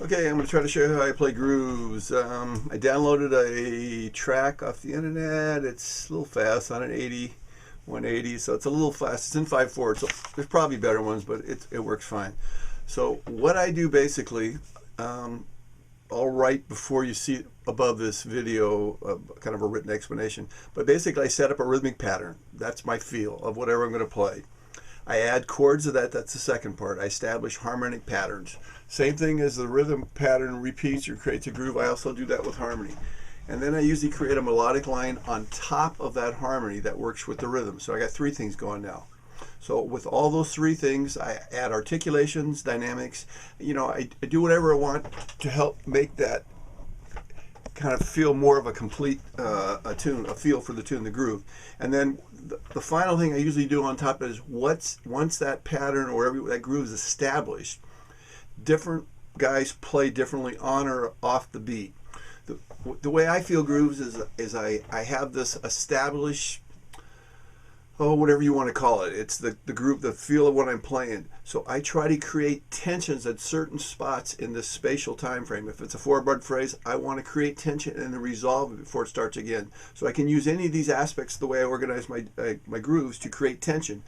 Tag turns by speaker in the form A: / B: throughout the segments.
A: Okay, I'm going to try to show you how I play grooves. I downloaded a track off the internet. It's a little fast, on an 180, so it's a little fast. It's in 5/4, so there's probably better ones, but it works fine. So what I do basically, I'll write before you see it above this video, kind of a written explanation. But basically I set up a rhythmic pattern. That's my feel of whatever I'm going to play. I add chords to that. That's the second part. I establish harmonic patterns. Same thing as the rhythm pattern repeats or creates a groove. I also do that with harmony. And then I usually create a melodic line on top of that harmony that works with the rhythm. So I got three things going now. So with all those three things, I add articulations, dynamics. You know, I do whatever I want to help make that kind of feel more of a complete a tune, a feel for the tune, the groove. And then the final thing I usually do on top is once that pattern or that groove is established, different guys play differently on or off the beat. The way I feel grooves is I have this established, whatever you want to call it. It's the groove, the feel of what I'm playing. So I try to create tensions at certain spots in this spatial time frame. If it's a 4-bar phrase, I want to create tension and then resolve it before it starts again. So I can use any of these aspects, the way I organize my grooves, to create tension.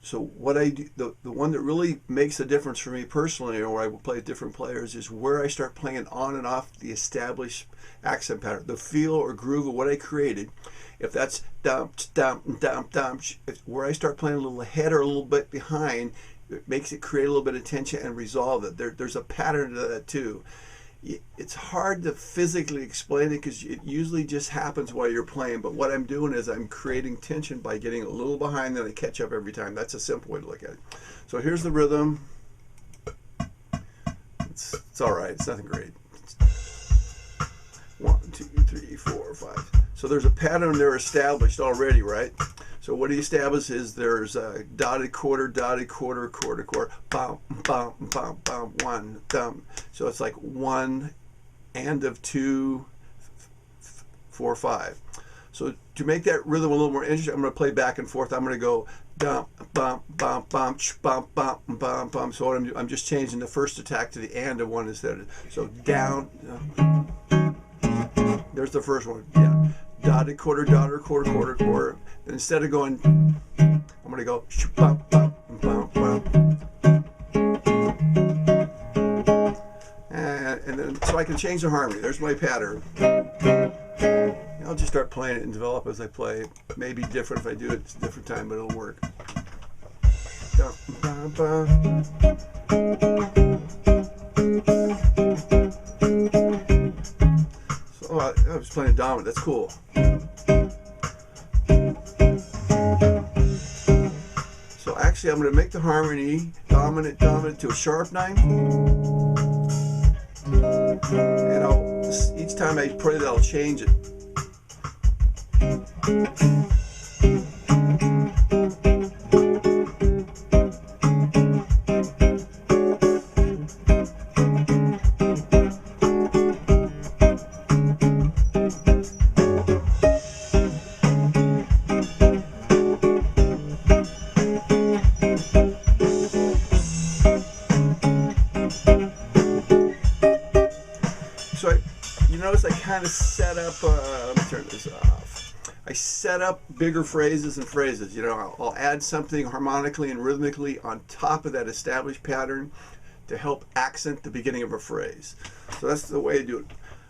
A: So what I do, the one that really makes a difference for me personally, or I will play with different players, is where I start playing on and off the established accent pattern, the feel or groove of what I created. If that's dump, dump, dump, dump, where I start playing a little ahead or a little bit behind, it makes it create a little bit of tension and resolve it. There's a pattern to that too. It's hard to physically explain it because it usually just happens while you're playing, but what I'm doing is I'm creating tension by getting a little behind, then I catch up every time. That's a simple way to look at it. So here's the rhythm. It's all right. It's nothing great. 1, 2, 3, 4, 5. So there's a pattern there established already, right? So what he established is there's a dotted quarter, quarter, bum, bum, bum, bum, 1, thumb. So it's like 1 and of 2, 4, 5. So to make that rhythm a little more interesting, I'm going to play back and forth. I'm going to go dump, bump, bump, bump, bump, bump, bump, bump. So what I'm just changing the first attack to the and of one instead. So down. There's the first one. Yeah. Dotted quarter, quarter. Then instead of going, I'm going to go bump, bump, bump, bump. And then, so I can change the harmony. There's my pattern. I'll just start playing it and develop as I play. It may be different if I do it at a different time, but it'll work. So I was playing a dominant. That's cool. So actually, I'm going to make the harmony dominant to a sharp 9. And each time I play that, I'll change it. So you notice I kind of set up, let me turn this off. I set up bigger phrases and phrases. You know, I'll add something harmonically and rhythmically on top of that established pattern to help accent the beginning of a phrase. So that's the way to do it.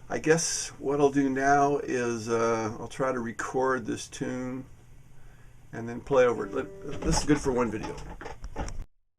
A: I guess what I'll do now is I'll try to record this tune and then play over it. This is good for one video.